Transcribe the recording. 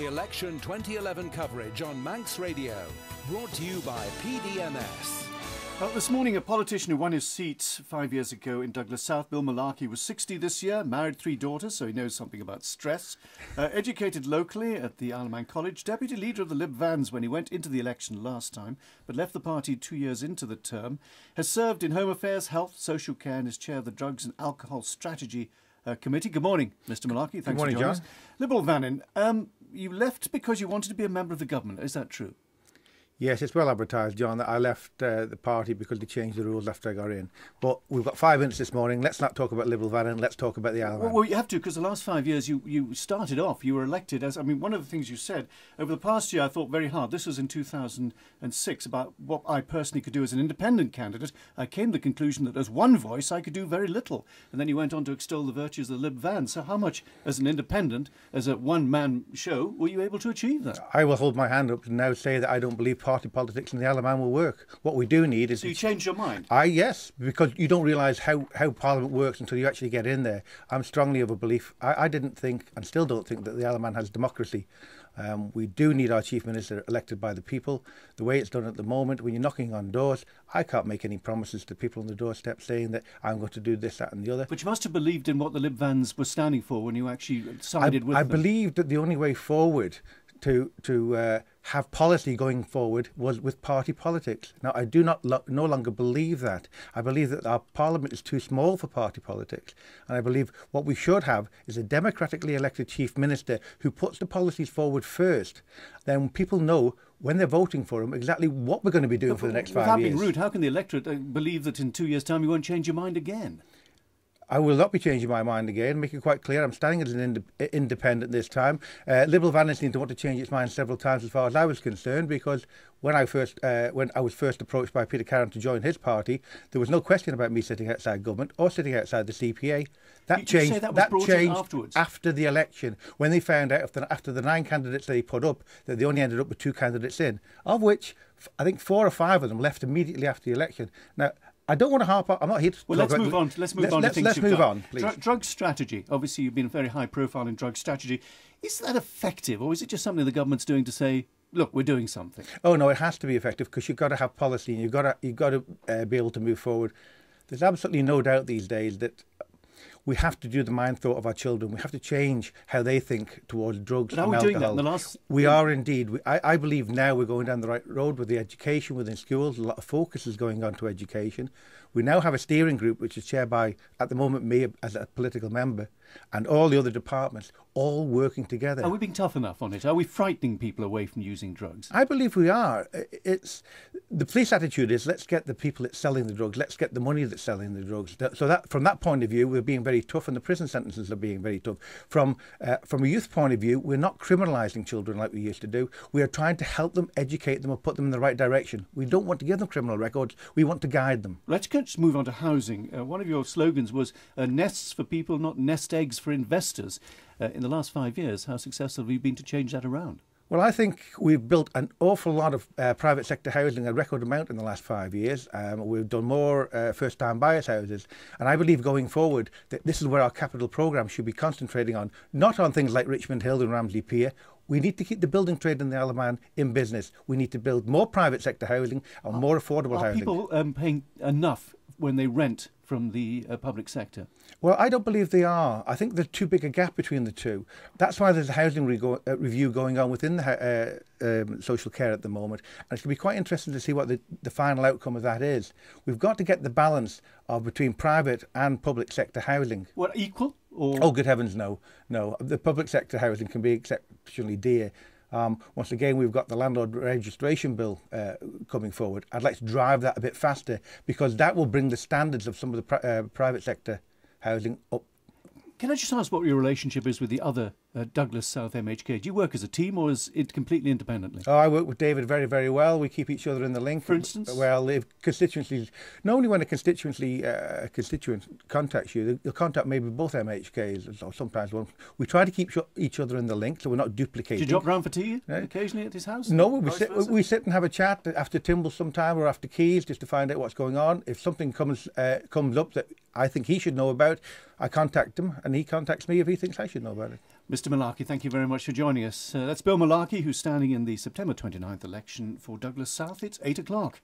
Election 2011 coverage on Manx Radio. Brought to you by PDMS. This morning, a politician who won his seat 5 years ago in Douglas South, Bill-Malarkey, was 60 this year, married 3 daughters, so he knows something about stress. Educated locally at the Isle of Man College, deputy leader of the Lib Vans when he went into the election last time, but left the party 2 years into the term. Has served in Home Affairs, Health, Social Care, and is chair of the Drugs and Alcohol Strategy Committee. Good morning, Mr. Malarkey. Thanks for joining us. Liberal Vannin, you left because you wanted to be a member of the government. Is that true? Yes, it's well advertised, John, that I left the party because they changed the rules after I got in. But we've got 5 minutes this morning. Let's not talk about Liberal Vannin. Let's talk about the Isle of Man. Well, you have to, because the last 5 years you started off, you were elected as, one of the things you said over the past year I thought very hard. This was in 2006, about what I personally could do as an independent candidate. I came to the conclusion that as one voice I could do very little. And then you went on to extol the virtues of the Lib Vans. So how much, as an independent, as a one-man show, were you able to achieve that? I will hold my hand up and now say that I don't believe party politics in the Isle of Man will work. What we do need is... So you changed your mind? Yes, because you don't realise how Parliament works until you actually get in there. I'm strongly of a belief. I didn't think, and still don't think, that the Isle of Man has democracy. We do need our Chief Minister elected by the people. The way it's done at the moment, when you're knocking on doors, I can't make any promises to people on the doorstep saying that I'm going to do this, that and the other. But you must have believed in what the Lib Vans were standing for when you actually sided with them. I believed that the only way forward to have policy going forward was with party politics. Now, I do no longer believe that. I believe that our Parliament is too small for party politics. And I believe what we should have is a democratically elected Chief Minister who puts the policies forward first. Then people know, when they're voting for him, exactly what we're going to be doing for the next 5 years. Without being rude, how can the electorate believe that in 2 years' time you won't change your mind again? I will not be changing my mind again. Make it quite clear, I'm standing as an independent this time. Liberal Vannin seemed to want to change its mind several times as far as I was concerned, because when I was first approached by Peter Carron to join his party, there was no question about me sitting outside government or sitting outside the CPA. That changed after the election, when they found out after the 9 candidates they put up that they only ended up with 2 candidates in, of which I think 4 or 5 of them left immediately after the election. Now, I don't want to harp on. I'm not here to. Well, let's move on. Let's move on to things Let's move on, please. Drug strategy. Obviously, you've been very high profile in drug strategy. Is that effective, or is it just something the government's doing to say, look, we're doing something? Oh no, it has to be effective, because you've got to have policy and you've got to be able to move forward. There's absolutely no doubt these days that we have to do the mind thought of our children. We have to change how they think towards drugs and alcohol. Are we doing that in the last... We are indeed. I believe now we're going down the right road with the education within schools. A lot of focus is going on to education. We now have a steering group which is chaired by, at the moment, me as a political member, and all the other departments, all working together. Are we being tough enough on it? Are we frightening people away from using drugs? I believe we are. The police attitude is, let's get the people that's selling the drugs, let's get the money that's selling the drugs. So that, from that point of view, we're being very tough, and the prison sentences are being very tough. From a youth point of view, we're not criminalising children like we used to do. We are trying to help them, educate them, and put them in the right direction. We don't want to give them criminal records. We want to guide them. Let's just move on to housing. One of your slogans was nests for people, not nest eggs for investors. In the last 5 years, how successful have you been to change that around? Well, I think we've built an awful lot of private sector housing, a record amount in the last 5 years. We've done more first-time buyers houses. And I believe going forward that this is where our capital programme should be concentrating on, not on things like Richmond Hill and Ramsey Pier. We need to keep the building trade in the Isle of Man in business. We need to build more private sector housing and more affordable housing. Are people paying enough when they rent from the public sector? Well, I don't believe they are. I think there's too big a gap between the two. That's why there's a housing review going on within the social care at the moment. And it's going to be quite interesting to see what the final outcome of that is. We've got to get the balance between private and public sector housing. What, equal? Or? Oh, good heavens, no. No, the public sector housing can be exceptionally dear. Once again, we've got the landlord registration bill coming forward. I'd like to drive that a bit faster, because that will bring the standards of some of the private sector housing up. Can I just ask what your relationship is with the other Douglas South MHK? Do you work as a team, or is it completely independently? Oh, I work with David very, very well. We keep each other in the link. For instance? Well, if constituencies, normally when a constituent contacts you, they'll contact maybe both MHKs, or sometimes one. We try to keep each other in the link, so we're not duplicating. Do you drop round for tea occasionally at his house? No, we sit and have a chat after Timble sometime, or after Keys, just to find out what's going on. If something comes up that I think he should know about, I contact him, and he contacts me if he thinks I should know about it. Mr. Malarkey, thank you very much for joining us. That's Bill Malarkey, who's standing in the September 29th election for Douglas South. It's 8 o'clock.